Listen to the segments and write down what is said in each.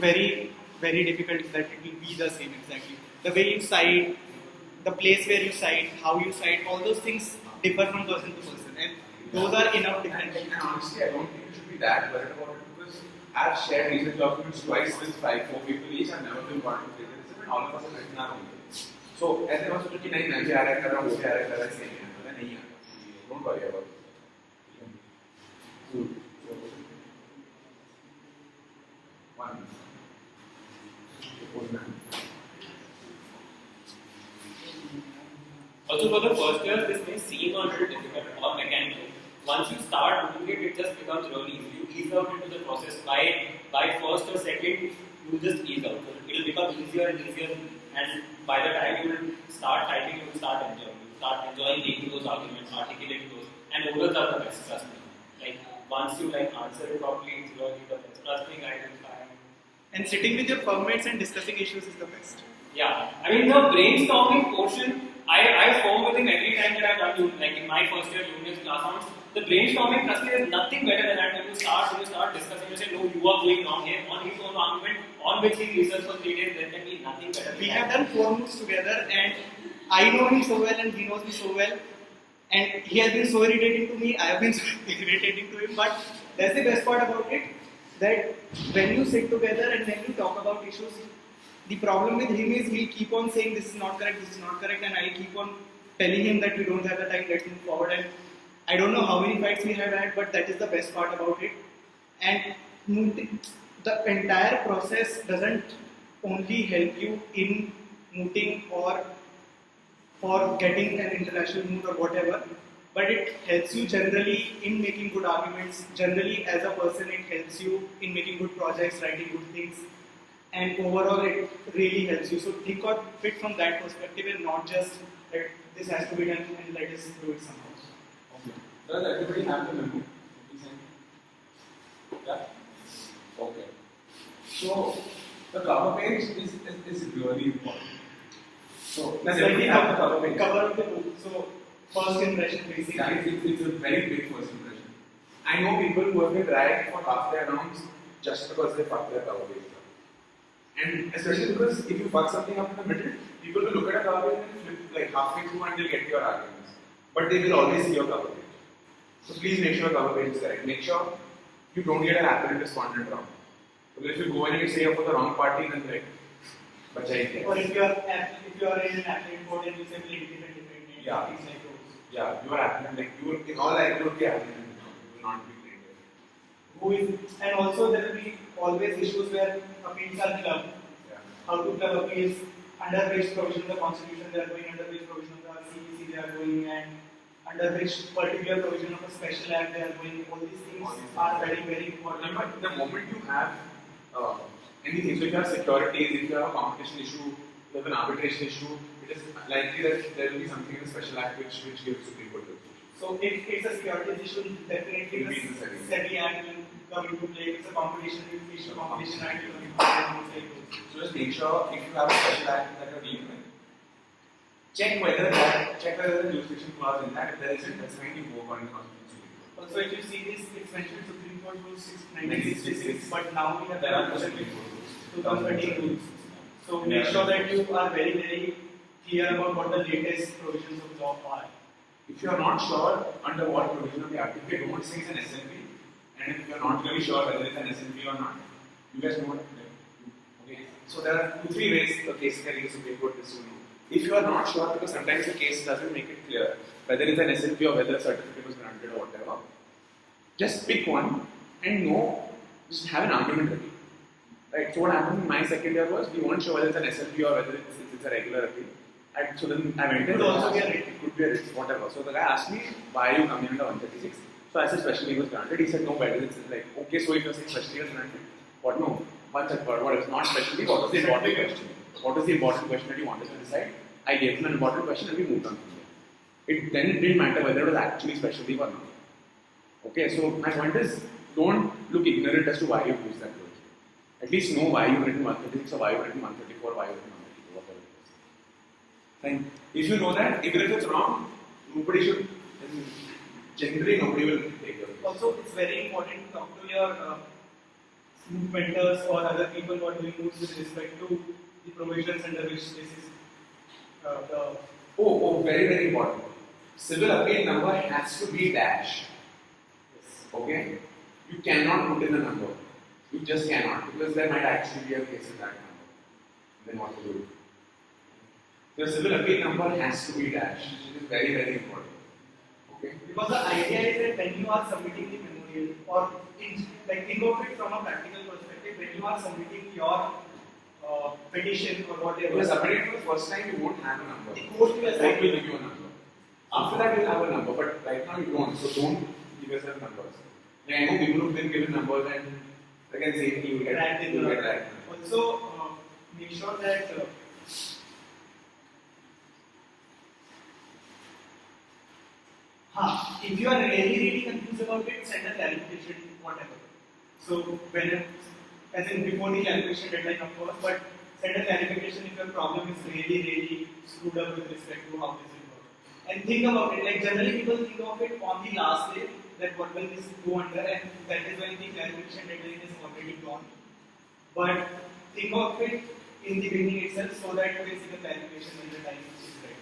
very, very difficult that it will be the same exactly. The way you cite, the place where you cite, how you cite, all those things differ from person to person, and those are enough different. And honestly, I don't think you should be that worried about it because I've shared research documents twice with 5-4 people each. I've never been part of it, and all of us have written our own. So, as I was saying, मैं भी आ रहा कर रहा हूँ, वो भी आ रहा कर रहा है, same है, मैं नहीं आता. Don't worry about it. One. Also, for the first year, this may seem a little difficult or mechanical. Once you start doing it, it just becomes really easy. You ease out into the process. By first or second, you just ease out. So it will become easier and easier. And by the time you will start typing, you will start enjoying. You will start enjoying making those arguments, articulating those. And orals are the best, trust me. Like once you answer it properly, it's really the best. Trust me, guys, it's fine. And sitting with your firmmates and discussing issues is the best. Yeah, I mean the brainstorming portion, I form with him every time that I've done, like in my first year Unix class rounds. The brainstorming, trust me, there's nothing better than that. When you start discussing, you say, no, you are going wrong here, on his own argument, on which he researched for 3 days, there can be nothing better. We have done 4 moves together, and I know him so well, and he knows me so well. And he has been so irritating to me, I have been so irritating to him. But that's the best part about it, that when you sit together and when you talk about issues, the problem with him is he'll keep on saying this is not correct, and I'll keep on telling him that we don't have the time, let's move forward. And I don't know how many fights we have had, but that is the best part about it. And the entire process doesn't only help you in mooting or for getting an international moot or whatever, but it helps you generally in making good arguments. Generally, as a person, it helps you in making good projects, writing good things, and overall, it really helps you. So think of it from that perspective and not just that this has to be done and let us do it somehow. Okay. Does everybody have the memo? Yeah? Okay. So, the cover page is really important. So, let's say we have the cover page. Cover of the book. So, first impression basically. Yeah, it's a very big first impression. I know people who have been dragged for half their rounds just because they fucked their cover page. And especially because if you fuck something up in the middle, people will look at a cover page and flip halfway through and they'll get to your arguments. But they will always see your cover page. So please make sure your cover page is correct. Make sure you don't get an apparent respondent wrong. Because if you go and you say you're for the wrong party, then bachai. Or if you are in an applicant board and you say different names, yeah. things like those. Yeah, you are applicant, you will in all likelihood be applicant. You will not be trained. And also there will be always issues where appeals are clubbed. Yeah. How to club appeals, under which provision of the constitution they are going, under which provision of the CPC they are going, and under which particular provision of a special act they are going. All these things are very, very important. Remember, the moment you have anything, so if you have securities, if you have a competition issue, you have an arbitration issue, it is likely that there will be something in the special act which gives Supreme Court jurisdiction. So if it's a securities issue, definitely the SEBI Act will come into play. If it's a competition issue, competition act will come into play. So just make sure if you have a special act that you're dealing with, check whether the jurisdiction clause in that. If there isn't, that's when you work on the constitution. Also, if you see this, it's mentioned Supreme Court Rule 1966, but now we have there are Supreme Court rules. 2013 rules. So make sure that you are very, very clear about what the latest provisions of law are. If you are not sure under what provision of the act, if you don't say it's an SNP, and if you are not really sure whether it's an SNP or not, you guys know what to do. Okay. So there are 2-3 ways the case can reach Supreme Court is to know. If you are not sure, because sometimes the case doesn't make it clear whether it's an SNP or whether a certificate was granted or whatever, just pick one and know, just have an argument ready. Right? So what happened in my second year was we weren't sure whether it's an SNP or whether it's a regular appeal. And so then I went in. It could also be a writ. It could be a writ, whatever. So the guy asked me, why are you coming under 136? So I said special leave was granted. He said no, better. It's like, okay, so if you're saying special leave was granted, what no? What is not special leave? What was the important question? What was the important question that you wanted to decide? I gave him an important question and we moved on from there. It didn't matter whether it was actually special leave or not. Okay, so my point is, don't look ignorant as to why you used that word. At least know why you've written 136 or why you've written 134, why you've written 132, whatever it is. And if you know that, even if it's wrong, nobody should, generally nobody will take your case. Also, it's very important to talk to your mentors or other people who are doing moves with respect to the provisions under which this is the Very, very important. Civil appeal number has to be dash. Okay? You cannot put in a number. You just cannot, because there might actually be a case in that number. Then what to do? The civil appeal number has to be dash. It is very, very important. Okay? because the idea is that when you are submitting the memorial or like think of it from a practical perspective, when you are submitting your petition or whatever. If you are submitting for the first time, you won't have a number. The court will The assign court will give you a number. After that, you'll have a number, but right now you don't. So don't give yourself numbers. Like, I know people who've been given numbers and again saying you will get Dragged in you will the- get dragged. Also, make sure that if you are really confused about it, send a clarification, whatever. So when, as in before the clarification deadline, of course, but send a clarification if your problem is really screwed up with respect to how this will work. And think about it, like generally people think of it on the last day, that what will this go under, and that is when the clarification deadline is already gone. But think of it in the beginning itself so that you can see the clarification when the time is ready.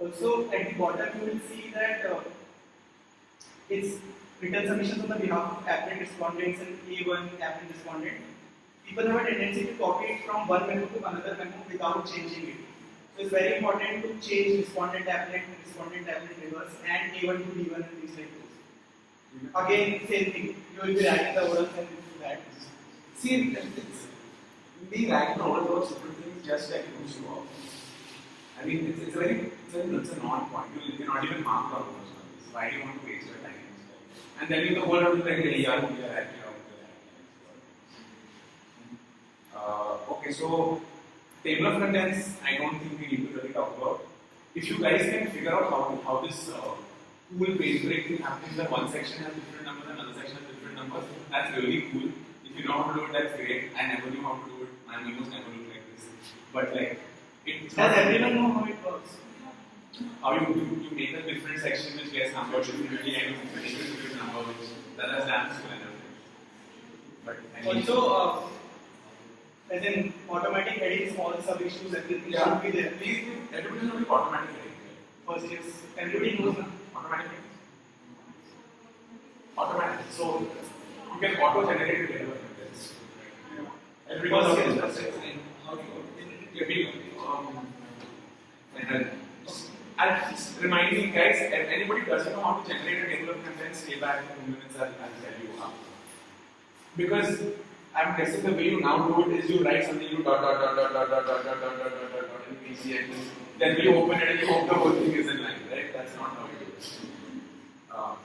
Also, at the bottom you will see that it's written submissions on the behalf of applicant respondents and A1 applicant respondent. People have a tendency to copy it from one memo to another memo without changing it. So it's very important to change respondent applet, reverse, and A1 to D1 and things like this. Again, same thing. You will be writing the orals and that. See, being writing all those different things just like push you off. I mean, it's a non-point. You not even mark out those ones. Why do you want to waste your time? And then you the whole of like, yeah, okay, so table of contents, I don't think we need to really talk about. If you guys can figure out how this cool page break thing happens, that one section has different numbers and another section has different numbers, that's really cool. If you know how to do it, that's great. I never knew how to do it. My memos never look like this. But like, it's Does everyone know how it works? how you make a different section which gets numbered differently and you make a different number which that has dance to another. But I mean, Also, as in automatic headings, all sub-issues, everything should be there. please, everybody knows automatic heading. First is, everybody knows now. Automatic headings. Automatic. So you can auto-generate it in this. Everybody knows First that. is, How do you and I'll just remind you guys, if anybody doesn't know how to generate a table of contents, stay back for 2 minutes, I'll tell you how. Because I'm guessing the way you now do it is you write something, you dot in PC and then you open it and you hope the whole thing is in line, right? That's not how you do it.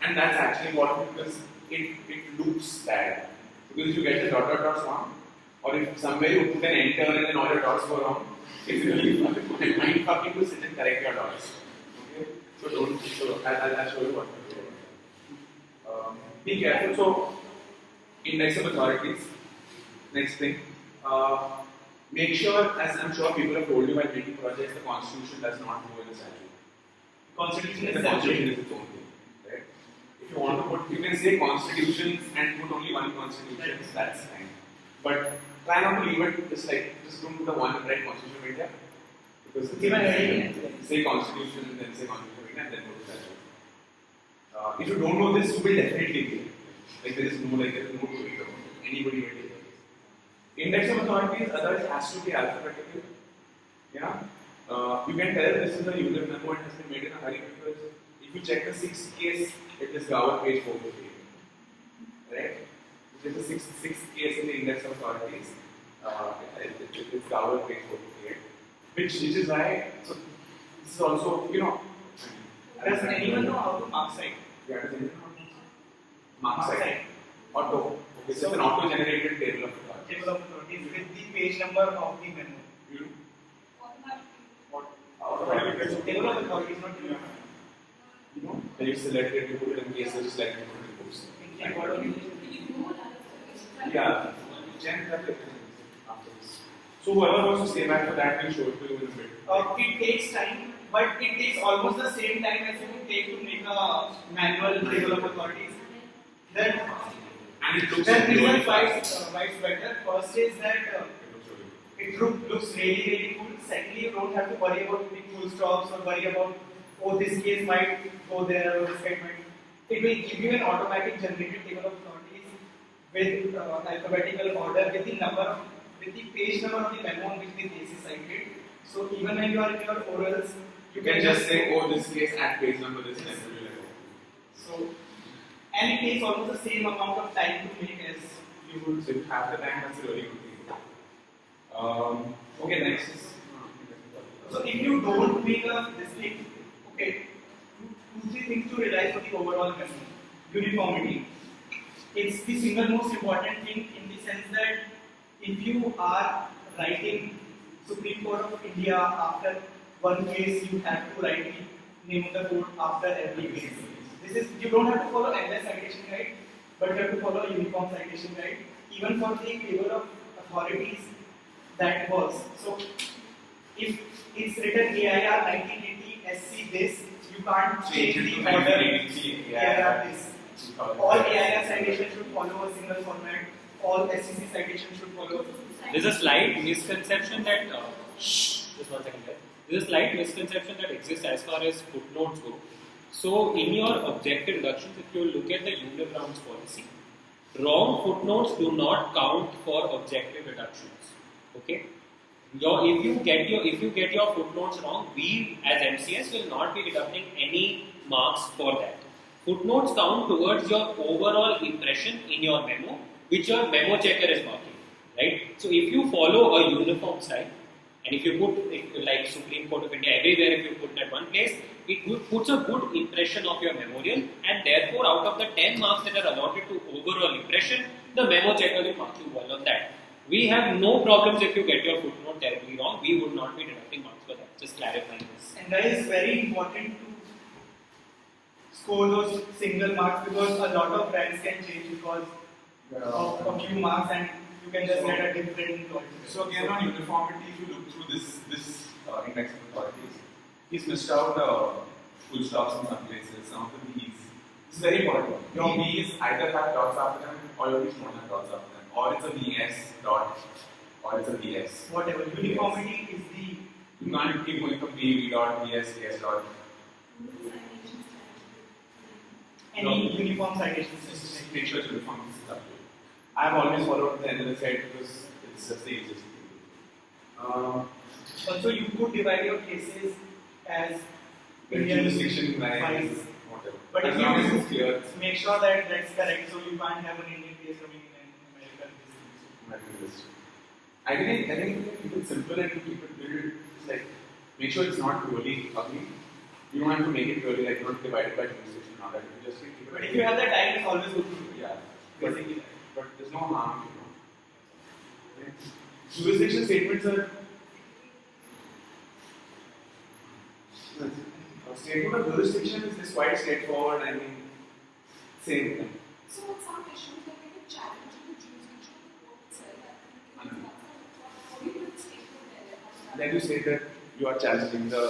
And that's actually important because it loops that. Because if you get the dot wrong, or if somewhere you put an enter and then all your dots go wrong, it's really mind fucking to sit and correct your dots. Okay? So don't, I'll show you what to do. Be careful. So, index of authorities. Next thing. Make sure, as I'm sure people have told you while making projects, the constitution does not go in the statute. constitution The is constitution is its own thing. Right? If you want to put, you can say constitutions and put only one constitution, that's fine. But try not to leave it just don't put the one right constitution of India. Because Give a heading. say constitution and then say constitution of India and then go to statute. If you don't know this, you will definitely get it. Like there is no to it. Anybody will take it. Index of authorities, otherwise has to be alphabetical. Yeah. You can tell this is a user memo and has been made in a hurry because if you check the sixth case, it is Gawar page 458. Right? It is the sixth case in the index of authorities. It's Gawar page 458. Which is why, so this is also, Does anyone know how to mark site? Yeah, does anyone know? Mark site. Auto. Okay, so it's an auto-generated table of authorities. Table of authorities with the page number of the memo. You know? Table of authorities, not table. Then you select it, you put it in cases, you select it, you put it in books. Yeah, gen that after this. So whoever wants to stay back for that, we'll show it to you in a bit. It takes time, but it takes almost the same time as it would take to make a manual table of authorities. Then And it looks There are really reasons why fast. it's better. First is that It looks really good. it looks really cool. Secondly, you don't have to worry about putting full stops or worry about, oh, this case might go there or this case might. It will give you an automatic generated table of properties with alphabetical order with the page number of the memo on which the case is cited. So even when you are in your orals, You can just say, oh, this case at page number this and it will be like, so, and it takes almost the same amount of time to make as you would. so if you have the time, that's a really good thing. Okay, next is. So if you don't make a this thing, okay, two, three things to realize for the overall memo. Uniformity. It's the single most important thing in the sense that if you are writing Supreme Court of India after one case, you have to write the name of the court after every case. This is, you don't have to follow endless citation guide, but you have to follow a uniform citation guide. Even for the table of authorities, that works. So if it's written AIR 1980 SC this, you can't change the order. AIR this. All AIR citations should follow a single format. All SEC citations should follow. There's a slight misconception that just one second there. There's a slight misconception that exists as far as footnotes go. So in your objective reductions, if you look at the unigrounds policy, wrong footnotes do not count for objective reductions. Okay. If you get your footnotes wrong, we as MCS will not be deducting any marks for that. Footnotes count towards your overall impression in your memo, which your memo checker is marking, right? So if you follow a uniform style, and if you put like Supreme Court of India everywhere, if you put at one place, it puts a good impression of your memorial, and therefore out of the 10 marks that are allotted to overall impression, the memo checker will mark you well on that. We have no problems if you get your footnote terribly wrong. We would not be deducting marks for that. Just clarifying this. And that is very important to score those single marks because a lot of ranks can change because of a few marks and you can just get a different point. So again on uniformity, if you look through this index of authorities, he's missed out full stops in some places, some of the B's. It's very important. Your B's either have dots after them or your B's don't have dots after them. Or it's a BS dot or it's a BS. Whatever. Uniformity is the. You can't keep going from B dot, BS, BS dot. Any uniform citation system. Just make sure it's uniform. I've always followed the NLS side because it's just the easiest thing to do. Also, you could divide your cases as Indian jurisdiction lines, files. whatever. But As if long as you it's clear, make sure that that's correct, so you can't have an Indian case coming in American case. I think if you keep it simple and you keep it built, it's like make sure it's not really ugly. You don't have to make it really like not divided by jurisdiction and all that. You just keep it. But if you have the time, it's always good to do. Yeah. Basically. But there's no harm, you know. Jurisdiction statements are. Statement of jurisdiction is quite straightforward. I mean, same thing. So in some issues, they make a challenge in the jurisdiction of the court itself. How do you put statement there? Then you say that you are challenging the.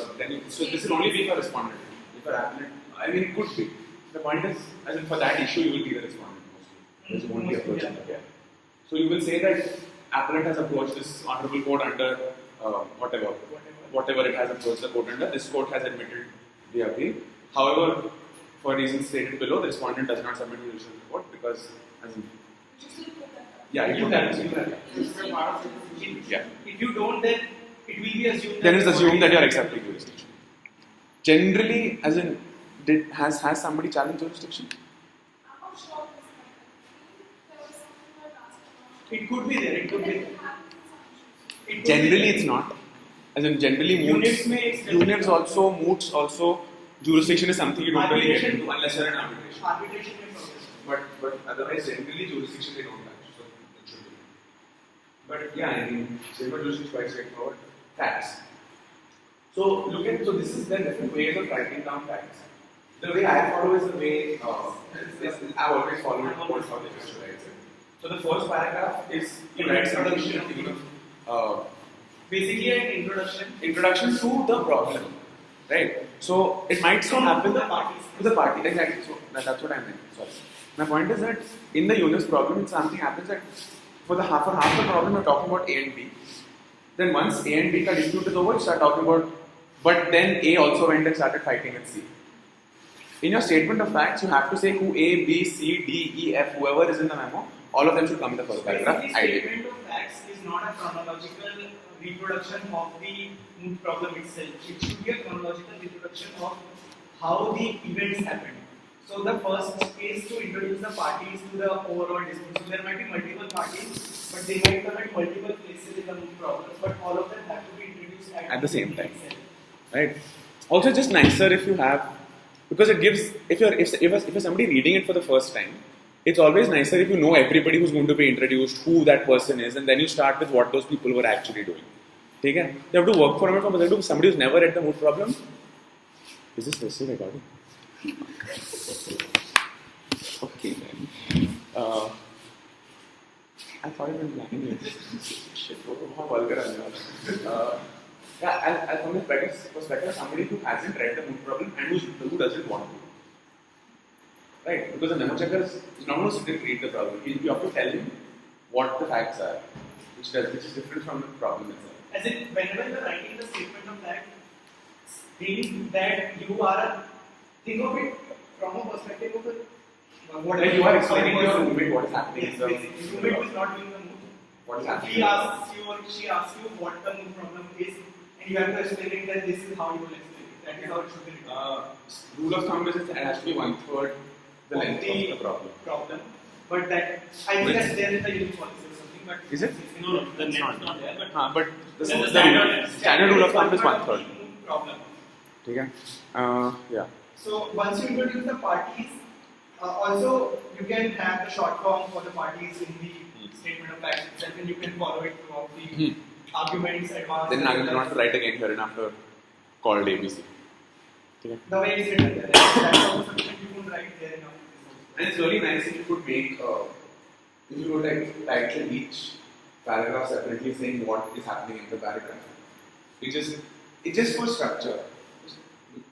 So this will only be for respondent. If you're applicant, I mean, it could be. The point is, as in for that issue, you will be the respondent mostly. You won't be approaching the yeah. So you will say that applicant has approached this honorable court under whatever it has approached the court under. This court has admitted the agree. However, for reasons stated below, the respondent does not submit the judicial report because, as in, yeah, you that. Yeah. If you don't, then it will be assumed. Then it's assumed that you are accepting jurisdiction. Generally, as in, has somebody challenged jurisdiction? I'm not sure there was something like that. It could be there. It could be there. It could Generally, be there. it's not. As in, generally, units also, moots also, jurisdiction is something you don't really get into unless you're in arbitration. Arbitration is always. But otherwise, generally, jurisdiction they don't touch. So it should be. But yeah, I mean, silver jurisdiction is quite straightforward. Facts. So this is the different ways of writing down facts. The way I follow is the way I've always followed most of the history writes it. So the first paragraph is you write something Basically, an introduction to the problem, right? So it might so happen to the parties. to the party exactly. So that's what I meant. Sorry. My point is that in the Yunus problem, something happens that for half the problem, you're talking about A and B. Then once A and B ka dispute is over, you start talking about, but then A also went and started fighting with C. In your statement of facts, you have to say who A, B, C, D, E, F, whoever is in the memo, all of them should come in the first paragraph. Basically, statement of facts is not a chronological reproduction of the mood problem itself. It should be a chronological reproduction of how the events happened. So the first is to introduce the parties to the overall dispute. So there might be multiple parties, but they might come at multiple places in the mood problem, but all of them have to be introduced At the same time. itself. Right? Also, just nicer if you have, because it gives, if you're somebody reading it for the first time, it's always nicer if you know everybody who's going to be introduced, who that person is, and then you start with what those people were actually doing. Okay? You have to work for it from somebody who's never read the mood problem. Is this still recording? Okay, then. I thought it was lying. Shit, how vulgar are you? Yeah, I found it better somebody who hasn't read the mood problem and who doesn't want to. Right? Because the memo checker is not going to sit and read the problem. You have to tell him what the facts are, which is different from the problem itself. As in, whenever you are writing the statement of fact, think that you are think of it from a perspective of what Like you are explaining to your roommate what is happening. Yes, basically, roommate who is not doing the mood. What is happening? He asks you or she asks you what the mood problem is, and you have to explain it that this is how you will explain it. That is how it should be written. Rule of thumb is it has to be 1/3 the length of the problem. But that I think that's there in the unit policy or something. But Is it? No, the net is not there, but But the Then the standard rule of thumb is 1/3. Problem. Okay? Yeah. So once you introduce the parties, also you can have the short form for the parties in the statement of facts itself, and you can follow it throughout the arguments, advanced. Then I will not write again here and after called ABC. Okay. The way it's written there, that's also something you can write there now. And it's really nice if you could make, if you would like title each paragraph separately saying what is happening in the paragraph. It just for structure.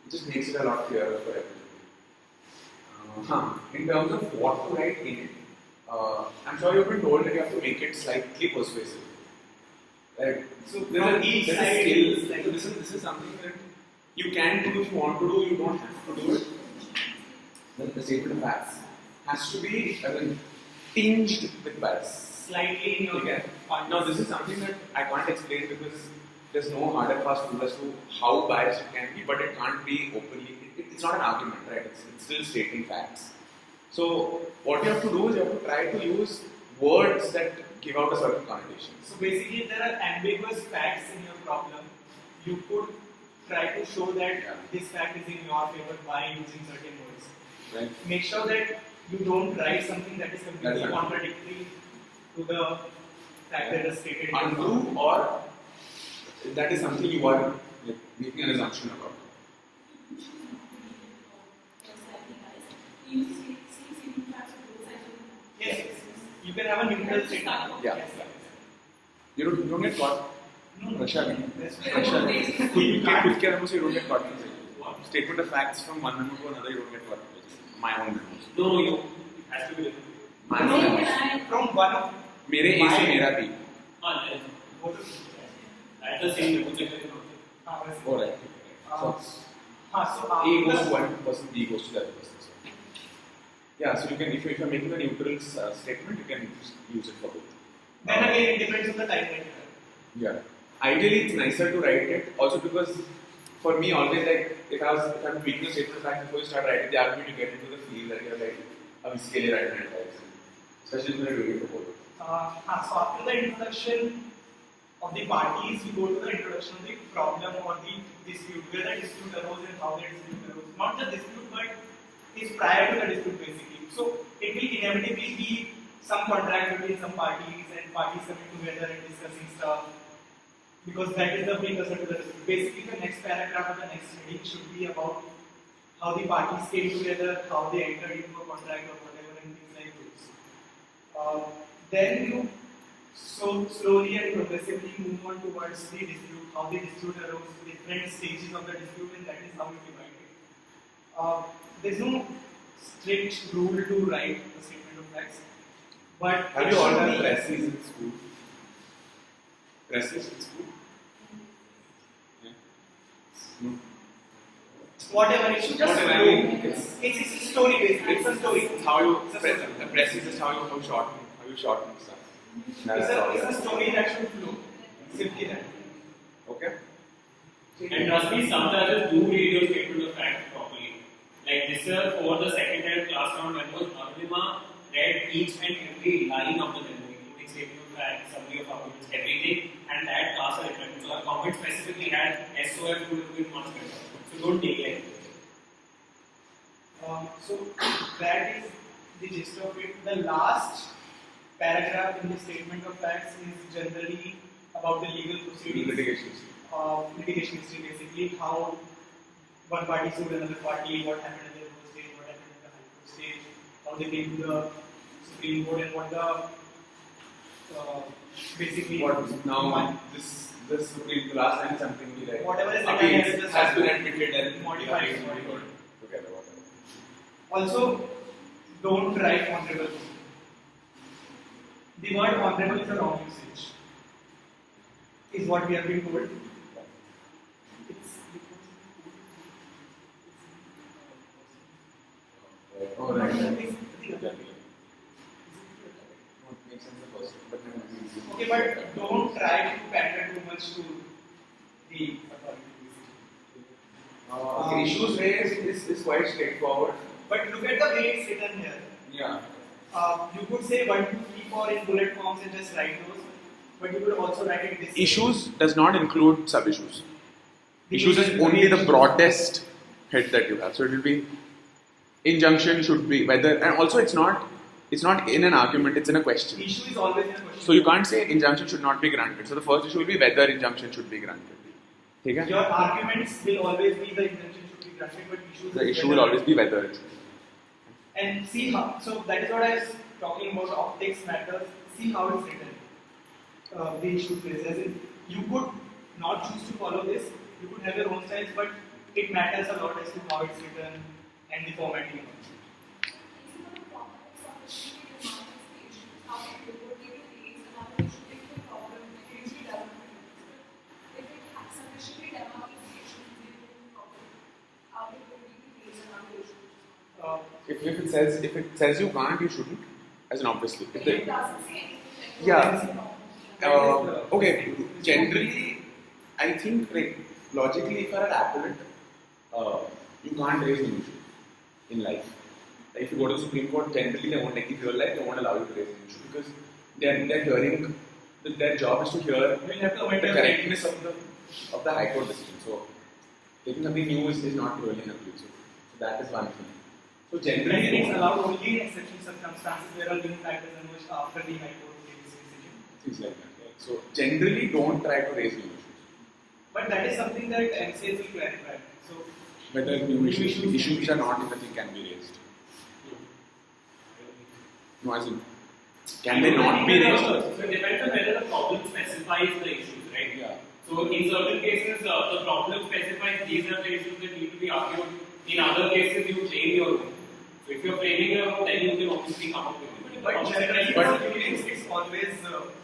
It just makes it a lot clearer for everybody. In terms of what to write in it, I'm sure you've been told that you have to make it slightly persuasive. Right? So There's from each a side, skill. it's like- So this is something that you can do if you want to do. You don't have to do it. The statement of facts has to be tinged with bias. slightly in your Okay. Now this is something that I can't explain because there's no hard and fast rule as to how biased it can be, but it can't be openly. It's not an argument, right? It's still stating facts. So what you have to do is you have to try to use words that give out a certain connotation. So basically, if there are ambiguous facts in your problem, you could try to show that this fact is in your favor by using certain words. Right? Make sure that you don't write something that is completely That's right. contradictory to the fact that is stated. in the Untrue problem. or that is something you are making an assumption about. Yes, you can have a neutral statement. Yeah. Yes. You don't get caught. No, Russia. that's Russia. You can't. You don't get caught. Statement of facts from one memo to another, you don't get caught. My own memo. no, you has to be different. My own memo. From one of मेरे A से मेरा B. both of At the same level, check it Oh, right. So so A goes to one person, B goes to the other person. So, yeah, so you can, if you're making a neutral statement, you can use it for both. then again it depends on the time that you have. Yeah. Ideally, it's nicer to write it. Also, because for me, always like if I'm tweaking a statement of fact before you start writing, they ask me to get into the feel that you're like, I'm scaling right now, especially when you're doing it for both. So after the introduction of the parties, you go to the introduction of the problem or the dispute, where the dispute arose and how the dispute arose. Not the dispute, but is prior to the dispute basically. So it will inevitably be some contract between some parties and parties coming together and discussing stuff. Because that is the precursor to the dispute. Basically, the next paragraph or the next heading should be about how the parties came together, how they entered into a contract or whatever, and things like those. Then you slowly and progressively move on towards the dispute, how the dispute arose, different stages of the dispute, and that is how you divide it. There's no strict rule to write a statement of facts. But Have it you all should done be- presses in school? Presses in school? Yeah. No. Whatever, it should just Whatever, I flow. mean, It's a story basically. It's a story. It's how you It's a press. story. The press is just how you shorten stuff. That's all. It's a story that should flow. Simply that. Okay. And trust me, some judges do read your statement of fact properly. Like this year, for the second and class round memos, Arunima read each and every line of the memo, including statement of fact, summary of arguments, everything, and that class are written. So our comment specifically had SOF would have been much better. So don't take it. So that is the gist of it. The last paragraph in the statement of facts is generally about the legal proceedings. Litigations. Litigation history, basically how one party sued another party, what happened at the lower stage, what happened at the high court stage, how they came to the Supreme Court, and what the basically What now? The last time something be like whatever is appeals written has been admitted and modified. appeals will be heard together. Whatever. Also, don't write honorable. The word honorable is a wrong usage, is what we have been told. It's Oh, right. It's- Makes sense the first, but then Okay, but don't try to pander too much to the authorities. okay, issues raised is quite straightforward. But look at the way it's written here. Yeah. You could say 1, 2, 3, 4 in bullet forms and just write those, but you could also write it this way. Issues does not include sub-issues. The Issues is issues- only the broadest hit that you have. So it will be injunction should be whether, and also it's not in an argument, it's in a question. Issue is always in a question. So you can't say injunction should not be granted. So the first issue will be whether injunction should be granted. Okay? Your arguments will always be the intention should be granted, but issues The is issue will whether- always be whether it should. And see how, so that is what I was talking about, optics matters. See how it's written. The issue is, as in, you could not choose to follow this, you could have your own styles, but it matters a lot as to how it's written and the formatting. If it says you can't, you shouldn't. As in obviously. If It the, doesn't say anything. yeah. Okay. Generally, I think like logically, if you're an appellant, you can't raise an issue in life. Like, if you go to the Supreme Court, generally they won't, like in real life, they won't allow you to raise an issue because they're hearing. Their job is to hear You will have to the amend your correctness of the High Court decision. So taking something new is not really an appeal. So that is one thing. So generally, And it's allowed only in exceptional circumstances where a link factor is emerged after the High Court takes decision. things like that. Yeah. So generally, don't try to raise new issues. But that is something that MCS will clarify. So Whether new issues which are not in the thing can be raised. No, as in, can they not be raised? So it depends on whether the problem specifies the issues, right? Yeah. So in certain cases, the problem specifies these are the issues that need to be argued. In other cases, you frame your own. So if you're framing your own, then you can obviously come up with it. But generally, But- for units, it's always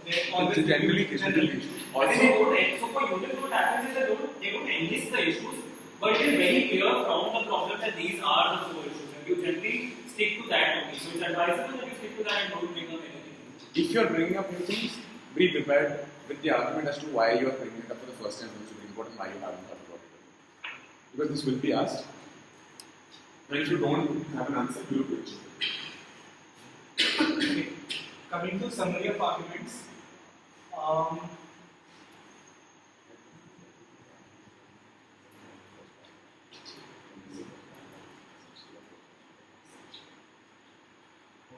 It's generally general issue. Also, so for units, what happens is they don't enlist the issues, but it is very clear from the problem that these are the four issues, and you generally stick to that only. So it's advisable that you stick to that and don't bring up anything. If you're bringing up new things, be prepared with the argument as to why you are bringing it up for the first time in the Supreme Court and why you haven't thought about it. Because this will be asked. And if you don't have an answer, you will pitch. Okay. Coming to summary of arguments.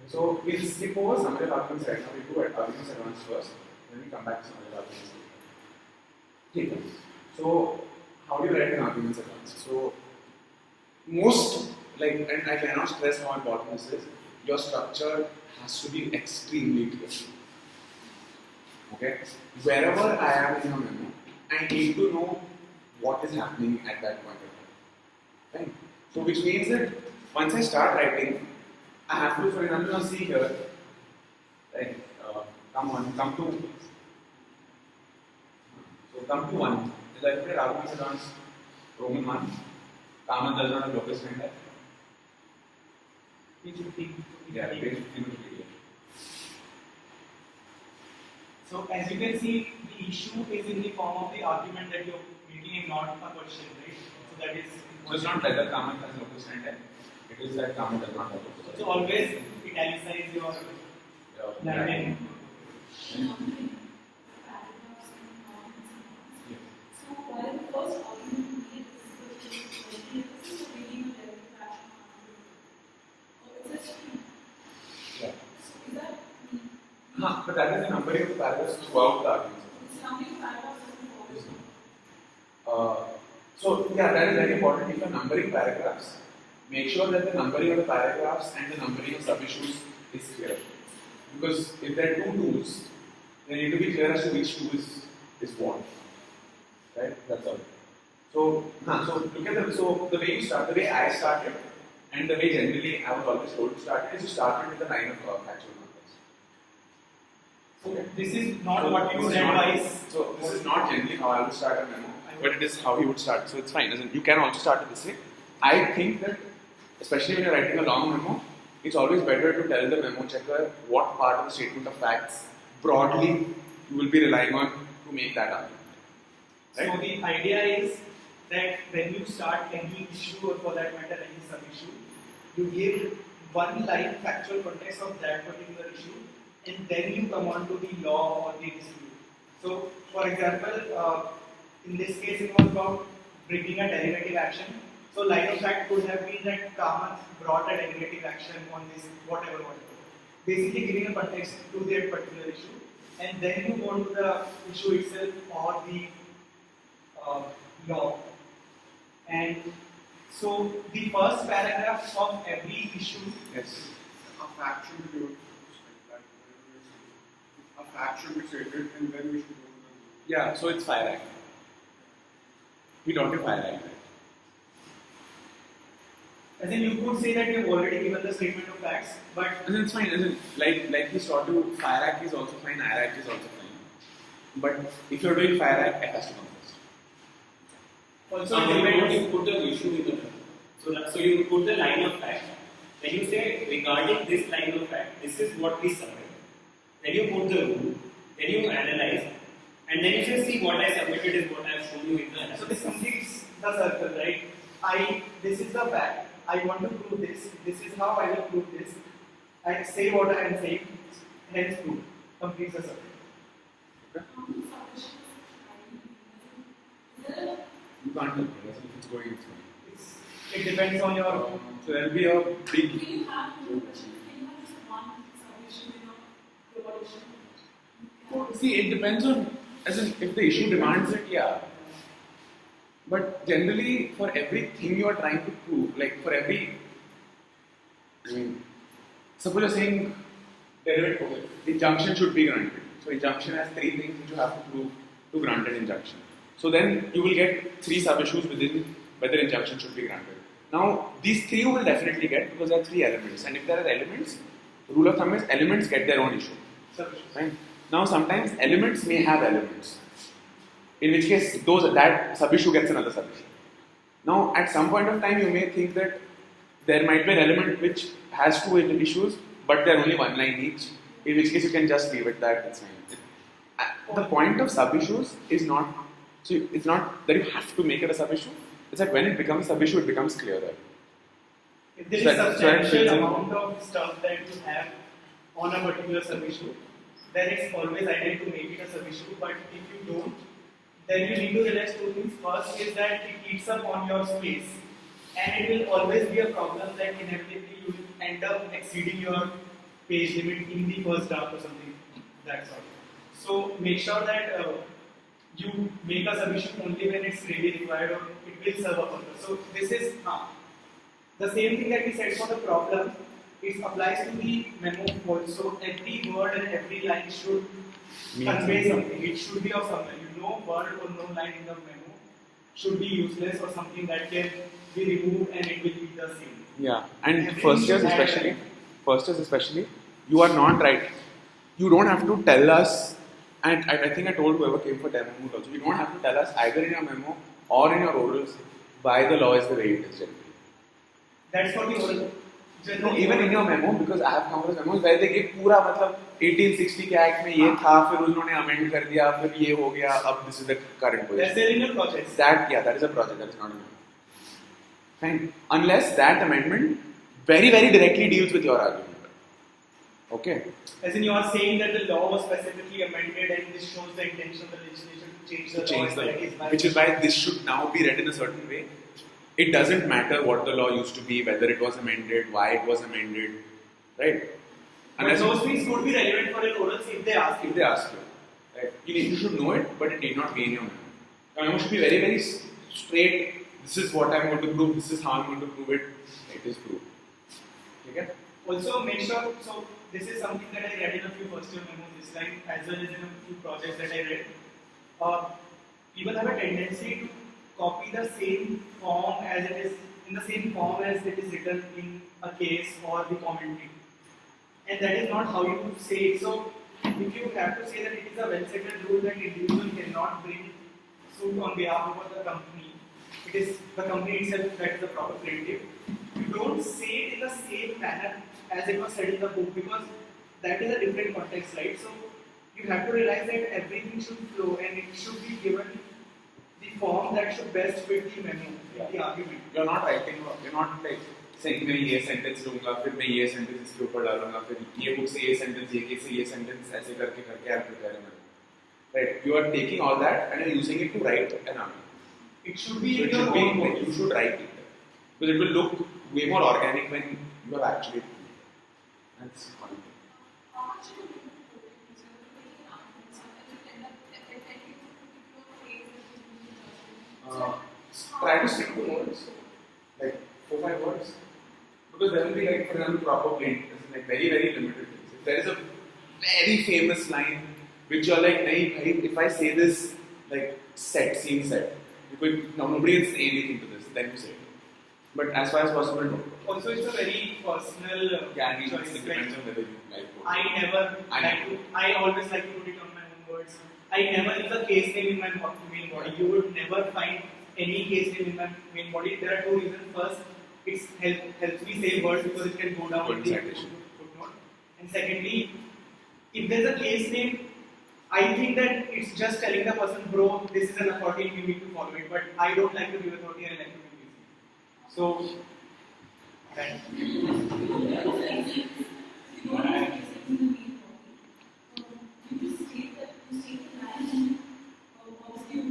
So we'll skip over summary of arguments right now. We do arguments advance first, then we come back to summary of arguments later. Okay. So how do you write an arguments advance? So most, like, and I cannot stress how important this is, your structure has to be extremely clear. Okay? Wherever I am in a memo, I need to know what is happening at that point of time. Right? So which means that once I start writing, I have to, for example, now see here, right? Come to. So come to 1. Like I put Raghu is advanced Roman 1. Kama does not have locus center. Yeah, page 15 will be here. So as you can see, the issue is in the form of the argument that you're making and not a question, right? So that is. So it's not whether Kama has locus center. It is that Kama does not have locus center. So always italicize your landing. So while the first argument made is the reading a direct fashion or it's a stream. Yeah. So is that But that is the numbering of the paragraphs throughout the argument. it's how many paragraphs does it follow? So yeah, that is very important. If you are numbering paragraphs, make sure that the numbering of the paragraphs and the numbering of sub-issues is clear. Because if there are two tools, they need to be clear as to which tool is what. Right? That's all. So look at the way you start, the way I started, and the way generally I was always told to start is you started with the line of factual numbers. So this is not So what you this would is not- advise. So this is not generally how I would start a memo, but it is how you would start. So it's fine. You can also start it this way. I think that, especially when you're writing a long memo, it's always better to tell the memo checker what part of the statement of facts broadly you will be relying on to make that argument. So Right? the idea is that when you start any issue or for that matter any sub-issue, you give one line factual context of that particular issue and then you come on to the law or the dispute. So for example, in this case it was about bringing a derivative action. So line of fact could have been that Kamath brought a derivative action on this whatever. Basically giving a context to that particular issue and then you go on to the issue itself or the law. And so the first paragraph of every issue. Yes. A fact should be given. A fact should be stated and then we should go to Yeah. So it's Fire Act. We don't do Fire Act. As in, you could say that you've already given the statement of facts, but And it's fine. Isn't like he saw to Fire Act is also fine. IR Act is also fine. But if you're doing Fire Act, it has to come first. also So it when depends. you put the issue in the middle. So you put the line of fact. Then you say regarding this line of fact, this is what we submit. Then you put the rule. Then you analyze, and then you say, see what I submitted is what I have shown you in the So analysis. this completes the circle, right? This is the fact. I want to prove this. This is how I will prove this. I say what I am saying, hence prove. Completes the circle. How many submissions is there? You can't tell me. If it's going, it's going. It depends on your. So there'll be a big. Can you have two questions? Can you have just one submission in your proposition? See, it depends on, as in, if the issue demands it, yeah. But generally, for everything you are trying to prove, like for every, suppose you're saying derivative, injunction should be granted. So injunction has three things which you have to prove to grant an injunction. So then you will get three sub-issues within whether injunction should be granted. Now, these three you will definitely get because there are three elements. And if there are elements, the rule of thumb is elements get their own issue. Right? Now, sometimes elements may have elements, in which case that sub-issue gets another sub-issue. Now, at some point of time, you may think that there might be an element which has two issues, but they're only one line each, in which case you can just leave it that it's fine. The point of sub-issues is not, so it's not that you have to make it a sub-issue, it's that when it becomes a sub-issue, it becomes clearer. If there is So that substantial fits in. amount of stuff that you have on a particular sub-issue, then it's always ideal to make it a sub-issue. But if you don't, then you need to realize two things. First is that it eats up on your space, and it will always be a problem that inevitably you will end up exceeding your page limit in the first draft or something that sort. So make sure that you make a sub-issue only when it's really required or it will serve a purpose. So this is the same thing that we said for the problem. It applies to the memo also. Every word and every line should Mean convey something. something. It should be of something. Word or no line in the memo should be useless or something that can be removed and it will be the same. Yeah, and Everything first years should have especially, you are not right. You don't have to tell us, and I think I told whoever came for demo also, you don't have to tell us either in your memo or in your orals why the law is the way it is generally. That's for the oral. No, even in your memo, because I have come across memos where they give पूरा मतलब 1860 के act में ये था, फिर उन्होंने amend कर दिया, फिर ये हो गया, अब this is the current position. That's there in your projects. That is a project, that is not a memo. Fine. Unless that amendment very directly deals with your argument. Okay. As in you are saying that the law was specifically amended and this shows the intention of the legislation to change the law. Which is why this should now be read in a certain way. It doesn't matter what the law used to be, whether it was amended, why it was amended, right? But those things could be relevant for an oral if they ask you. If they ask you, right? You should know it, but it need not be in your memo. Your memo should be very straight. This is what I'm going to prove. This is how I'm going to prove it. It is proved. Okay? Also, make sure. So this is something that I read in a few first year memos this time, as well as in a few projects that I read. People have a tendency to copy the same form as it is in the same form as it is written in a case or the commentary, and that is not how you say it. So, if you have to say that it is a well-settled rule that individual cannot bring suit on behalf of the company, it is the company itself that is the proper plaintiff. You don't say it in the same manner as it was said in the book, because that is a different context, right? So, you have to realize that everything should flow and it should be given the form that should best fit the memo, the argument. You're not writing. You're not like saying मैं ये sentence लूँगा, फिर मैं ये sentence इसके ऊपर डालूँगा, फिर ये book से ये sentence, ये case से ये sentence ऐसे करके I'm preparing it. Right? You are taking all that and you're using it to write an argument. It should be So in it your should be own like voice. you should write it, because it will look way more organic when you have actually. That's one thing. How much do you think the is you're making arguments and it will end up affecting a particular phrase that is being judged? Try to stick to words, like 4-5 words, because there will be like, for example, proper plaintiff, like very limited things. If there is a very famous line which you're like, nahi bhai, if I say this like scene set, nobody will say anything to this, then you say it. But as far as possible, don't. Also, it's a very personal Yeah, it choice. depends on whether you like it. I always like to put it on my own words. I never leave a case name in my main body. You would never find any case name in my main body. There are two reasons. First, it helps me save words because it can go down in the Citation. footnote. And secondly, if there's a case name, I think that it's just telling the person, bro, this is an authority and you need to follow it. But I don't like to give authority, I like to give reason. So, that.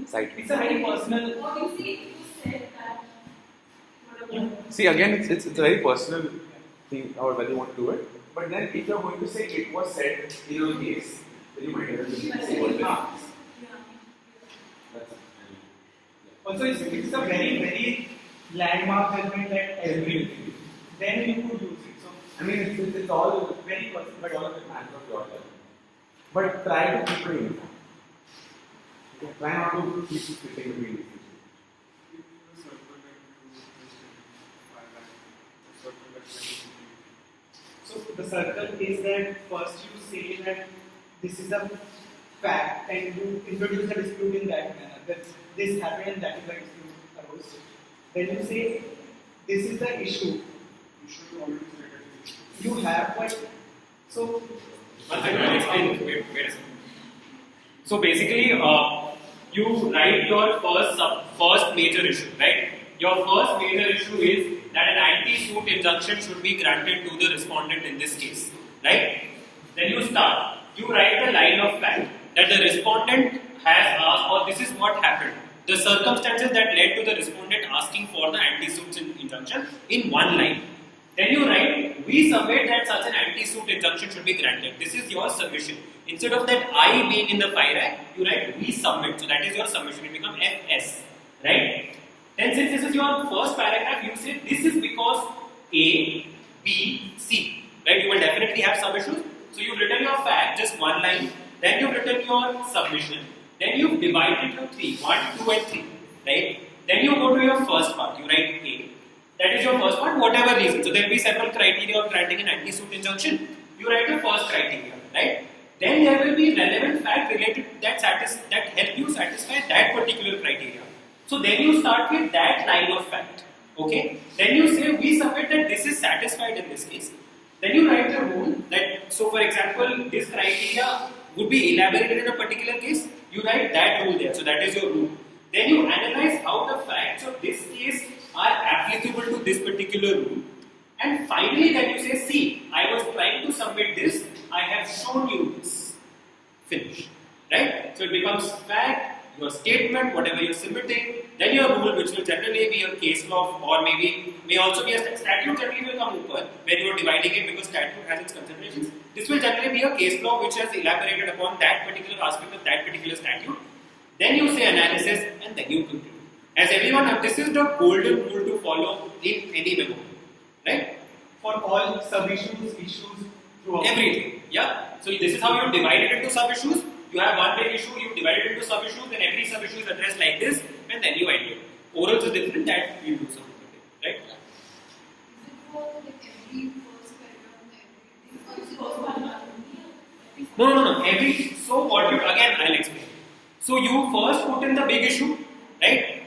Cite. It's a very personal. What do you say if you said that? Whatever. See, again, it's a very personal thing, or whether you want to do it. But then, if you're going to say it was said in your case, then you might have to say what it is. That's it. Also, it's a very landmark element that everything. Then you could use it. So, I mean, it's all very personal. but all of it matters of your level. But try to keep it uniform. Okay, try not to keep switching between these things. So the circle is that first you say that this is a fact and you introduce the dispute in that manner. That this happened and that is why dispute arose. Then you say this is the issue. You should already say that. You have, but so I will explain. Wait a second. So basically, you write your first major issue, right? Your first major issue is that an anti-suit injunction should be granted to the respondent in this case, right? Then you start. You write the line of fact that the respondent has asked, or this is what happened. The circumstances that led to the respondent asking for the anti-suit injunction in one line. Then you write, we submit that such an anti-suit injunction should be granted. This is your submission. Instead of that I being in the FIRE Act, you write we submit. So that is your submission. It becomes FS, right? Then since this is your first paragraph, you say this is because A, B, C, right? You will definitely have some issues. So you've written your fact, just one line. Then you've written your submission. Then you've divided into 3, 1, 2 and 3, right? Then you go to your first part, you write A. That is your first part, whatever reason. So there will be several criteria of granting an anti-suit injunction. You write the first criteria, right? Then there will be relevant fact related that help you satisfy that particular criteria. So then you start with that line of fact. Okay? Then you say we submit that this is satisfied in this case. Then you write the rule that, so for example, this criteria would be elaborated in a particular case. You write that rule there. So that is your rule. Then you analyze how the facts of this case are applicable to this particular rule. And finally, then you say, see, I was trying to submit this, I have shown you this. Finish. Right? So it becomes fact, your statement, whatever you're submitting, then your rule, which will generally be a case law, or maybe may also be a statute. Generally will come over when you are dividing it because statute has its considerations. This will generally be a case law which has elaborated upon that particular aspect of that particular statute. Then you say analysis, and then you conclude. As everyone knows, this is the golden rule to follow in any memo, right? For all sub-issues, issues throughout. Everything, yeah. So this is how you divide it into sub-issues. You have one big issue, you divide it into sub-issues, and every sub-issue is addressed like this, and then you end it. Orals is different, that you do something different, right? Is it for like every first paragraph and everything? Or is it first paragraph? No. So what you, again, I'll explain. So you first put in the big issue, right?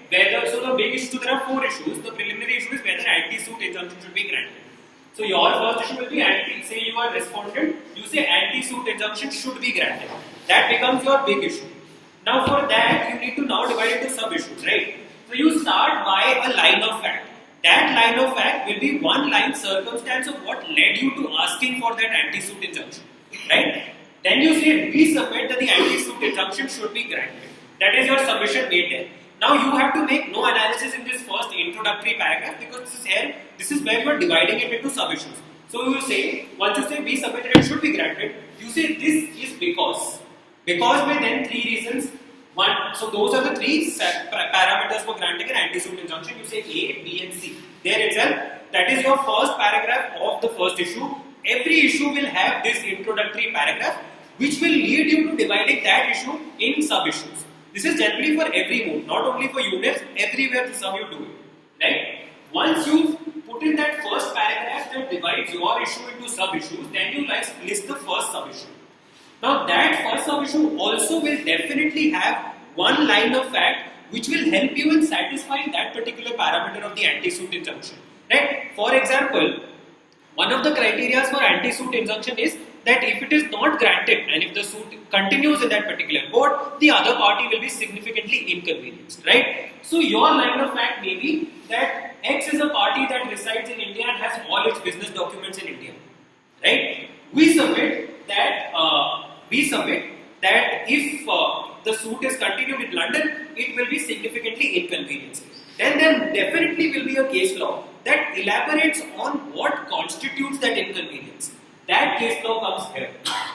So the big issue, there are 4 issues. The preliminary issue is whether anti-suit injunction should be granted. So your first issue will be say you are respondent, you say anti-suit injunction should be granted. That becomes your big issue. Now for that, you need to now divide into sub-issues, right? So you start by a line of fact. That line of fact will be one line circumstance of what led you to asking for that anti-suit injunction, right? Then you say, we submit that the anti-suit injunction should be granted. That is your submission made there. Now you have to make no analysis in this first introductory paragraph because this is where you are dividing it into sub-issues. So you say, once you say we submitted it should be granted, you say this is because. Because may then 3 reasons. One, so those are the 3 parameters for granting an anti-suit injunction. You say A, B and C. There itself, that is your first paragraph of the first issue. Every issue will have this introductory paragraph which will lead you to dividing that issue in sub-issues. This is generally for every mode, not only for units, everywhere this is how you do it. Right? Once you put in that first paragraph that divides your issue into sub-issues, then you list the first sub-issue. Now that first sub-issue also will definitely have one line of fact which will help you in satisfying that particular parameter of the anti-suit injunction. Right? For example, one of the criteria for anti-suit injunction is that if it is not granted and if the suit continues in that particular court, the other party will be significantly inconvenienced, right? So your line of fact may be that X is a party that resides in India and has all its business documents in India, right? We submit that if the suit is continued in London, it will be significantly inconvenienced. Then there definitely will be a case law that elaborates on what constitutes that inconvenience. That case law comes here.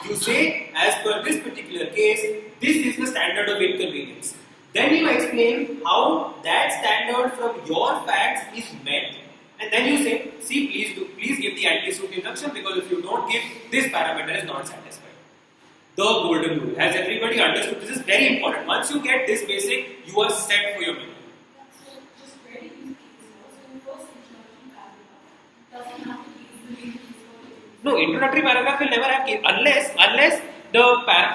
You say, as per this particular case, this is the standard of inconvenience. Then you explain how that standard from your facts is met. And then you say, see, please give the anti-suit injunction because if you don't give, this parameter is not satisfied. The golden rule. Has everybody understood? This is very important. Once you get this basic, you are set for your memo. So just very easy case law. So in first introductory paragraph, doesn't have to be easily No, introductory paragraph will never have case unless the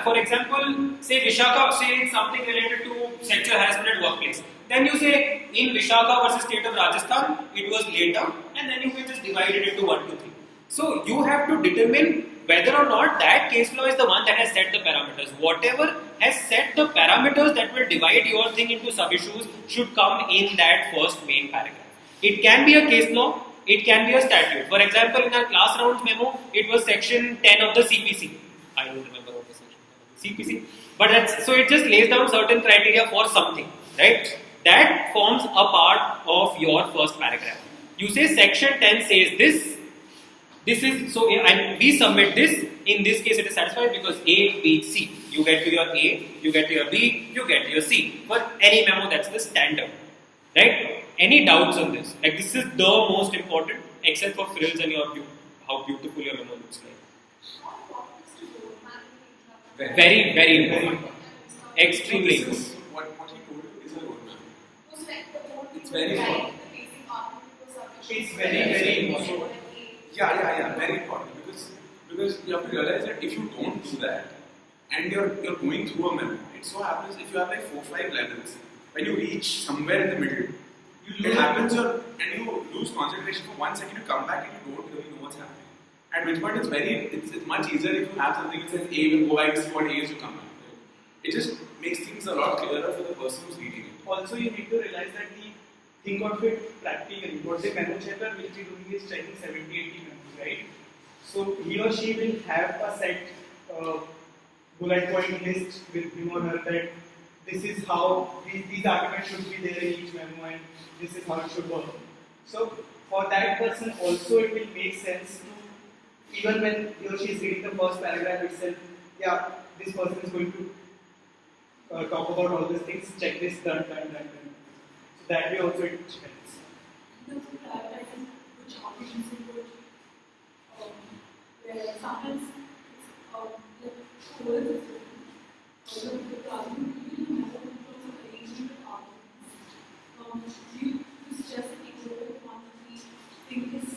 for example, say Vishaka, say something related to sexual harassment at workplace. Then you say in Vishaka versus state of Rajasthan, it was laid down, and then you can just divide it into 1 to 3. So you have to determine whether or not that case law is the one that has set the parameters. Whatever has set the parameters that will divide your thing into sub-issues should come in that first main paragraph. It can be a case law, it can be a statute. For example, in our class rounds memo, it was section 10 of the CPC. I don't remember what the section of the CPC. But so it just lays down certain criteria for something, right? That forms a part of your first paragraph. You say section 10 says this is, so and we submit this, in this case it is satisfied because A, B, C. You get to your A, you get to your B, you get to your C. For any memo, that's the standard, right? Any doubts on this? Like this is the most important, except for frills and how beautiful your memo looks like. Very, very important. Extremely important. What he told you is a roadmap. So like the very Like important. the basic argument for submission. It's very important. Yeah, very important because you have to realize that if you don't do that and you're going through a memo, it so happens if you have like 4-5 levels, when you reach somewhere in the middle, it happens and you lose concentration for 1 second, you come back and you don't really know what's happening. At which point it's much easier if you have something that says A will go and see what A is to come back. It just makes things a lot clearer for the person who's reading it. Also, you need to realize that think of it practically. What the memo checker will be doing is checking 70-80 memos, right? So he or she will have a set bullet point list with him or her that this is how these arguments should be there in each memo and this is how it should work. So for that person also it will make sense to, even when he or she is reading the first paragraph itself, yeah, this person is going to talk about all these things, check this, done. So that way also it helps. Also prioritizing which arguments you put, where sometimes it's like words is different. Although the argument really has a control of arrangement of arguments. Do you suggest that people who want to think is the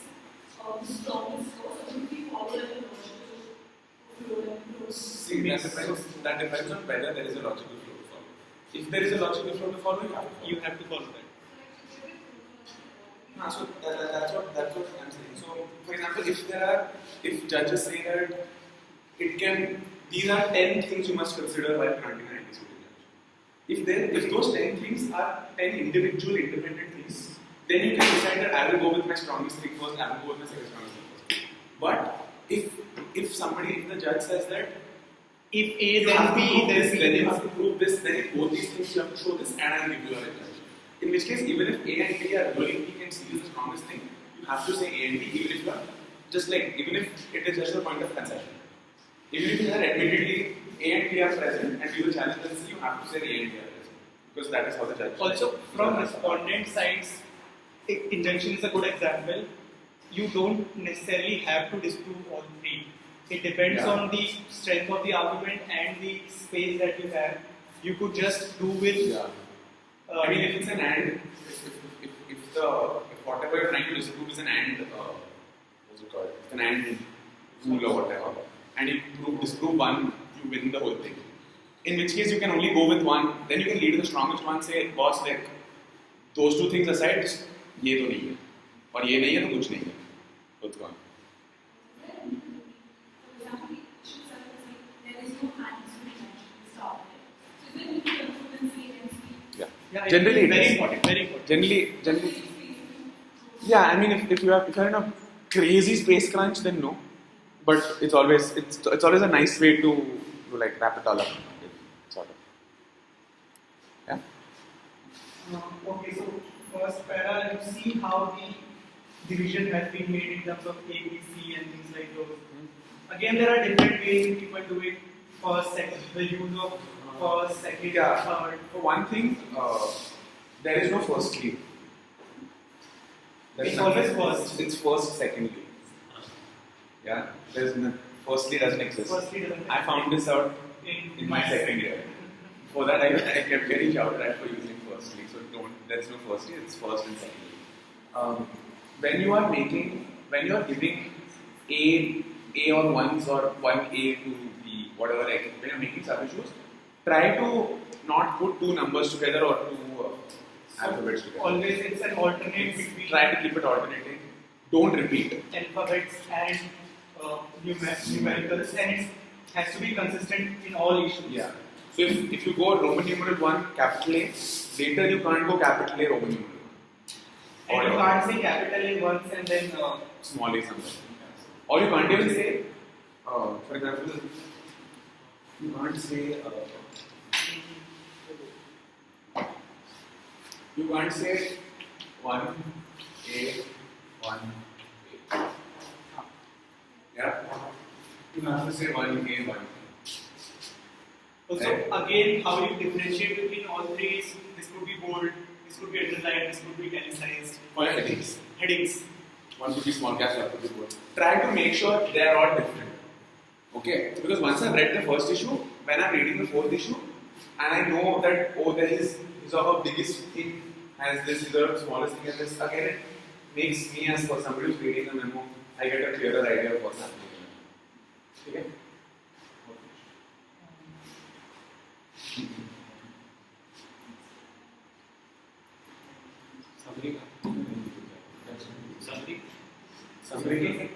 strongest source, or should we follow like a logical flow? See, that depends on whether there is a logical flow to follow. If there is a logical flow to follow, you have to follow that. So that's what I'm saying. So, for example, if judges say that these are 10 things you must consider while granting an antecedent judgment. If those 10 things are 10 individual independent things, then you can decide that I will go with my strongest thing first, I will go with my second strongest thing first. But if the judge says that if A then B, then you have to prove this, then if both these things you have to show this, and I will give you a judgment. In which case, even if A and B are really weak and C is the strongest thing, you have to say A and B, even if it is just a point of concession. Even if you are admittedly A and B are present and you will challenge the C, you have to say A and B are present. Because that is how the judge. Also, from respondent sides, injunction is a good example. You don't necessarily have to disprove all three. It depends on the strength of the argument and the space that you have. You could just do with. I mean, if it's an and, if whatever you're trying to disprove is an and, what's it called? An and rule or whatever, and you disprove one, you win the whole thing. In which case, you can only go with one. Then you can lead the strongest one. Say, boss, like those two things aside, ये तो नहीं है, और ये नहीं है तो कुछ नहीं है. So it's gone. Yeah, Generally, very it is. important. Very important. Generally, yeah. I mean, if you're in a crazy space crunch, then no. But it's always a nice way to like wrap it all up, sort of. Yeah. Okay, so first para, you see how the division has been made in terms of A, B, C and things like those. Again, there are different ways people do it. First, second, the use of first, second, third. For one thing, there is no firstly. It's always first. It's first, secondly. Yeah, there's no, firstly doesn't exist. Firstly doesn't I found this out in my second year. For that, I kept getting shouted at for using firstly. So there's no firstly. It's first and secondly. When you are giving A or ones or 1A to B, whatever, like, when you're making sub-issues, try to not put two numbers together or two alphabets together. Always it's an alternate between Try to keep it alternating. Don't repeat. alphabets and numericals, and it has to be consistent in all issues. Yeah. So if you go Roman numeral 1, capital A, later you can't go capital A, Roman numeral 1. And you can't say capital A once and then Small a somewhere. Or you can't even say, for example, you can't say, you can't say 1A, 1A. Yeah? You have to say 1A, 1A. also Right. again how you differentiate between all three is this could be bold, this could be underlined, this could be italicized. For headings. Headings. One could be small caps, one could be bold. Try to make sure they are all different. Okay? Because once I've read the first issue, when I'm reading the fourth issue, and I know that, oh, there is of a biggest thing has this is the smallest thing, and this again it makes me as for somebody who's reading the memo, I get a clearer idea of what's happening. Okay. Summary.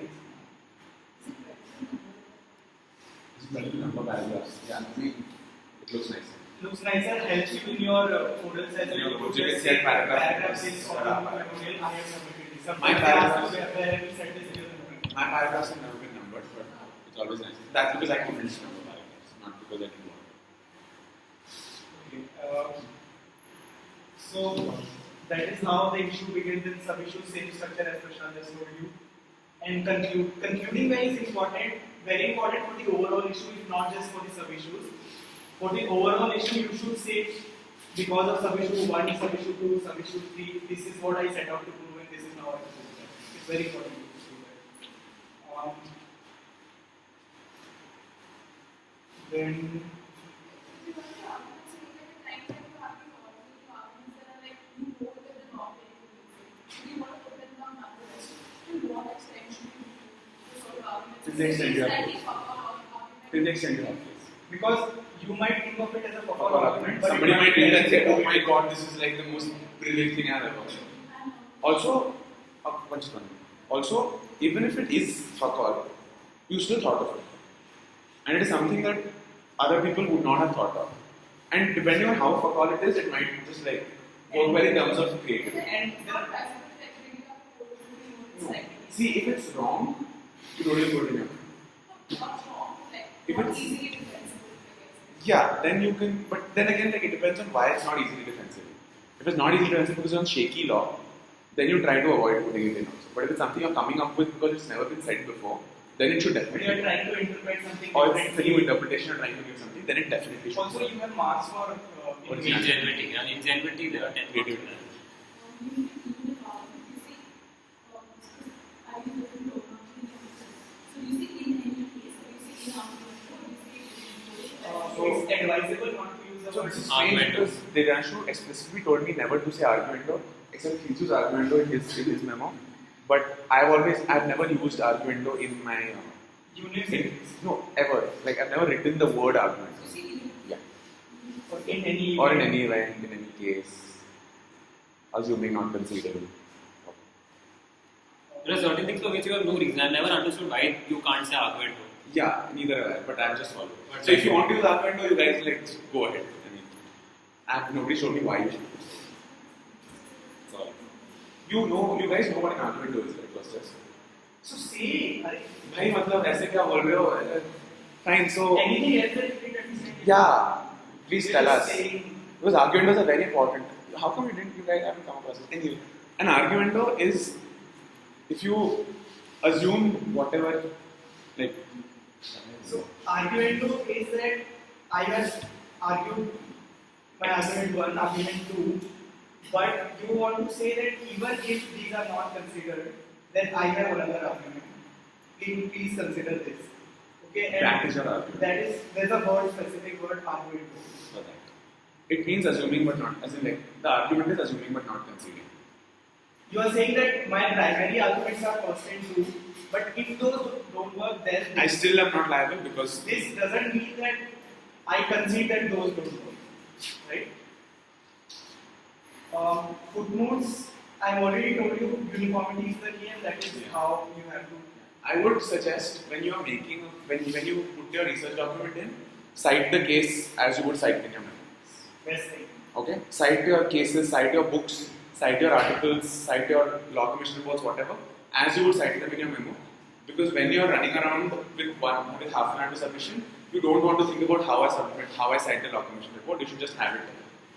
Number paragraphs. Yeah, it looks nice. Looks nicer, helps you in your modal size. In your You modal, you can just set say paragraphs. is or memorial, I have submitted this. My Sometimes paragraphs- they ask where I will set this in your memory. My paragraphs have never been numbered, but it's always nice. That's because I can finish number paragraphs, not because I didn't want Okay. So that is how the issue begins in sub-issue, same structure as Prashant just told you. And concluding way is important, very important for the overall issue, if not just for the sub-issues. For the overall issue, you should say, because of sub-issue 1, sub-issue 2, sub-issue 3, this is what I set out to prove and this is how I prove that. It's very important to do that. Then To the extent you have this. because you might think of it as a Or proper argument, but somebody it might read and say, be- oh my god, this is like the most brilliant thing I've ever heard. Also, just one minute. Also, even if it is fuck all, you still thought of it. And it is something that other people would not have thought of. And depending on how fuck all it is, it might just like work well in terms of creativity. And No. See, if it's wrong, you don't even put it in your mind. If it's yeah, then you can, but then again, like it depends on why it's not easily defensible. If it's not easily defensible because it's on shaky law, then you try to avoid putting it in also. But if it's something you're coming up with because it's never been said before, then it should when definitely. you are trying to interpret something Or it's a differently. new interpretation you're trying to give something, then it definitely should. Also, you have marks for What is Ingenuity. And ingenuity, there are 10 Creativity. so it's advisable not to use the So word this is strange because Devanshu explicitly told me never to say arguendo, except he uses arguendo in his memo. But I've never used arguendo in my unit no ever. Like I've never written the word arguendo. Yeah. or in any Or in any event, in any case, assuming not conceivable. There are certain things for which you have no reason. I've never understood why you can't say argument. Yeah, neither have I, but I'm just following. But So if you want to use arguendo, you guys like go ahead. Nobody showed me why you should use it. That's all. You guys know what an arguendo is, right? First just. So say भाई मतलब ऐसे क्या बोल रहे हो? Fine, so anything else that you can say. yeah, please tell us. Saying, Because arguendos are very important. How come you guys haven't come across it? Anyway, an arguendo is if you assume whatever, like. so arguendo is that I have argued my argument 1, argument 2, but you want to say that even if these are not considered, then I have another argument. Please consider this. Okay, and That is your argument. there's a word, specific word, arguendo. For that. It means assuming but not, as in like the argument is assuming but not conceding. You are saying that my primary arguments are first and 2, but if those don't work, then I still am not liable because this doesn't mean that I concede that those don't work, right? Footnotes, I've already told you uniformity is the key, and that is how you have to. I would suggest when you are making when you put your research document in, cite the case as you would cite in your memo. Best thing. Okay? Cite your cases, cite your books, cite your articles, cite your law commission reports, whatever, as you would cite them in your memo. Because when you are running around with half an hour to submission, you don't want to think about how I cite the law commission report. You should just have it.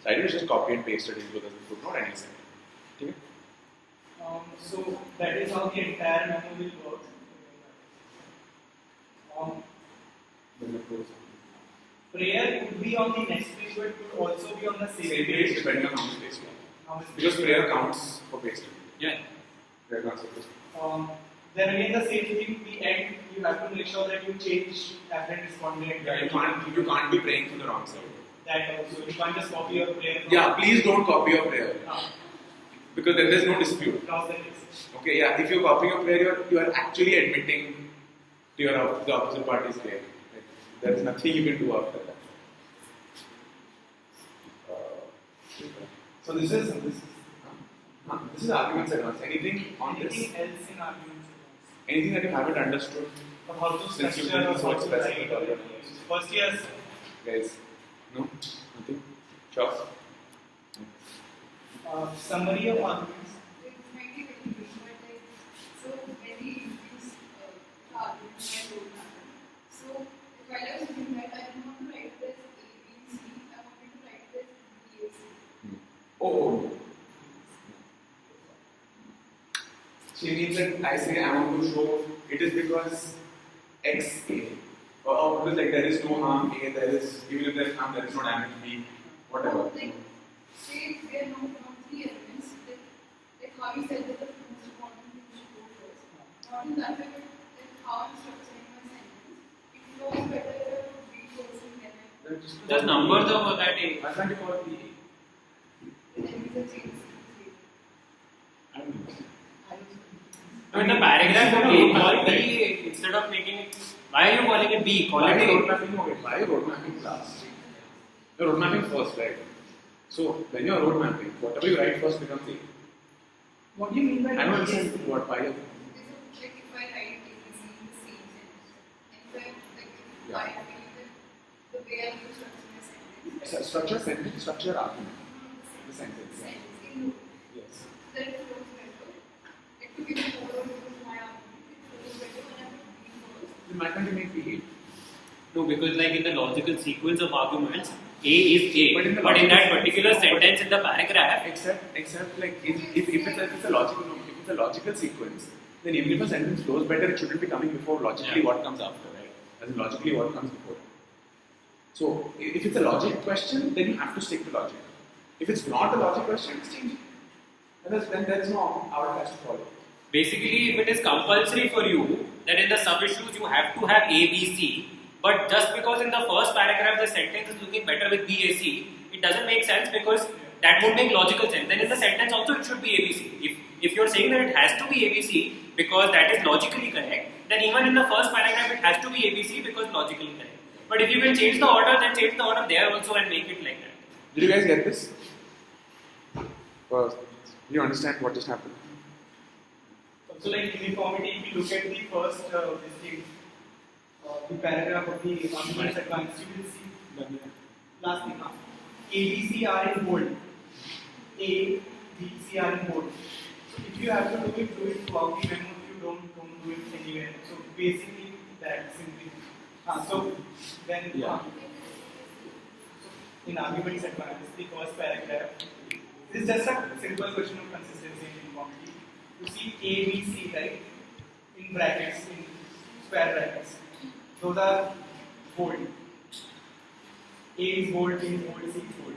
Cite it, just copy and paste it into the footnote and you cite it. Okay? So that is how the entire memo will work. Prayer could be on the next page, but could also be on the same Same page page. depending on how much paste you have. How much Because page? prayer counts for pasting. Yeah. Prayer counts for pasting. Then again the same thing, the end, you have to make sure that you change applicant respondent. Yeah, you can't be praying for the wrong side. That also, you can't just copy your prayer. Yeah, please don't copy your prayer. because then there's no dispute. Lost the case. Okay, yeah. If you're copying a player, you are actually admitting to the opposite party's claim. Like, there is nothing you can do after that. So this is arguments advance. Anything on this? Anything else in arguments? Anything that you haven't understood? Or how to Since you've structure been or so how to expressive write? with all your First years. guys? No, nothing. Sure. Summary of arguments. It might be very big, but like, so when we use the argument by roadmap, so while I was doing that, I didn't want to write it as A, B, C, I wanted to write it as B, A, C. Oh. She means that I say I want to show it is because X A. Or because like there is no harm A, there is even if there is harm, there is no damage B, whatever. Like, say there are no three elements, like how you said that the most important thing should go first. Not in that way, but like how I'm structuring my sentence. It flows better if I put B first and then I Just numbers of that A. Why can't you call it B? then use a change. I don't know. So in the paragraph, you call B instead of making it. Why are you calling it B? Call Why it road A. mapping? Okay, why road mapping class? You're road mapping first, right? So when you're road mapping, whatever you write first becomes A. What do you mean by I don't understand what why. Like if I write ABC in the same sentence, and if I like Yeah. I feel that the way I use structure my sentence, Structure sentence, structure argument. The sentence. Yeah. sentence in Yes. then it flows better. It could be more of my argument. It flows better when I put B first. Then why can't you make B? No, because like in the logical sequence of arguments, A is A. But in the But in that logical particular sequence- sentence in the paragraph, Except like if it's a logical sequence, then even if a sentence flows better, it shouldn't be coming before logically what comes after, right? As in logically what comes before. So if it's a logic question, then you have to stick to logic. If it's not a logic question, it's changing. Then there is no hour has to follow. basically if it is compulsory for you, then in the sub-issues you have to have A, B, C. But just because in the first paragraph the sentence is looking better with B, A, C, it doesn't make sense because that would make logical sense. Then in the sentence also it should be A, B, C. If you're saying that it has to be A, B, C because that is logically correct, then even in the first paragraph it has to be A, B, C because logically correct. But if you can change the order, then change the order there also and make it like that. Did you guys get this? Do you understand what just happened? So like uniformity, if you look at the first the paragraph of the arguments advanced, you will see last thing. A, B, C are in bold. A, B, C are in bold. So if you have to do it throughout the memo. If you don't do it anywhere. So basically that simply. So then in arguments advanced, the first paragraph. This is just a simple question of consistency and uniformity. You see A, B, C, right? In brackets, in square brackets. Those are bold. A is bold, B is bold, C is bold.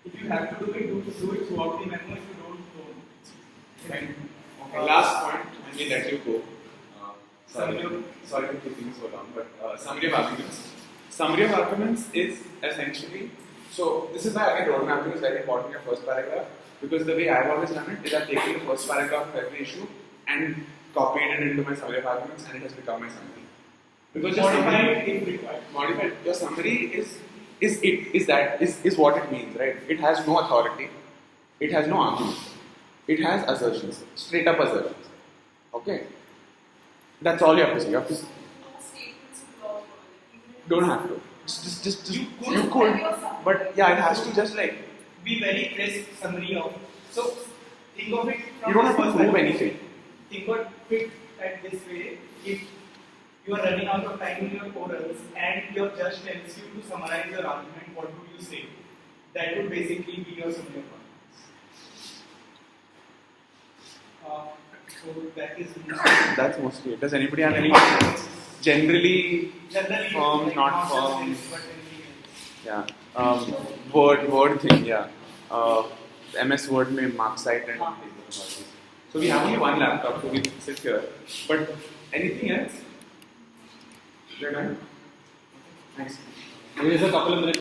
If you have to do it throughout the memo. If you don't. Right? Okay, last point, and we'll let you go. Sorry for keeping so long, but summary of arguments. Summary of arguments is essentially, so this is why again road mapping is very important in your first paragraph, because the way I've always done it is I've taken the first paragraph of every issue and copied it into my summary of arguments and it has become my summary. Because your Modified if required. modified, your summary is what it means, right? It has no authority, it has no argument, it has assertions, straight up assertions. Okay? That's all you have to say. You have to Statements of law. don't have to. Just You you could. could, but yeah, it has to just like Be very crisp summary of. So think of it from you don't have this to prove perspective. anything. Think of it at this way. If you are running out of time in your orals and your judge tells you to summarize your argument, what would you say? That would basically be your summary of arguments. So that is That's mostly it. Does anybody have any questions? Generally, generally Forms, like not just forms. this, but anything else. yeah. Word thing, yeah. MS Word में mark site and so we have only one laptop, so we sit here. But anything else? Thanks. There is a couple of minutes.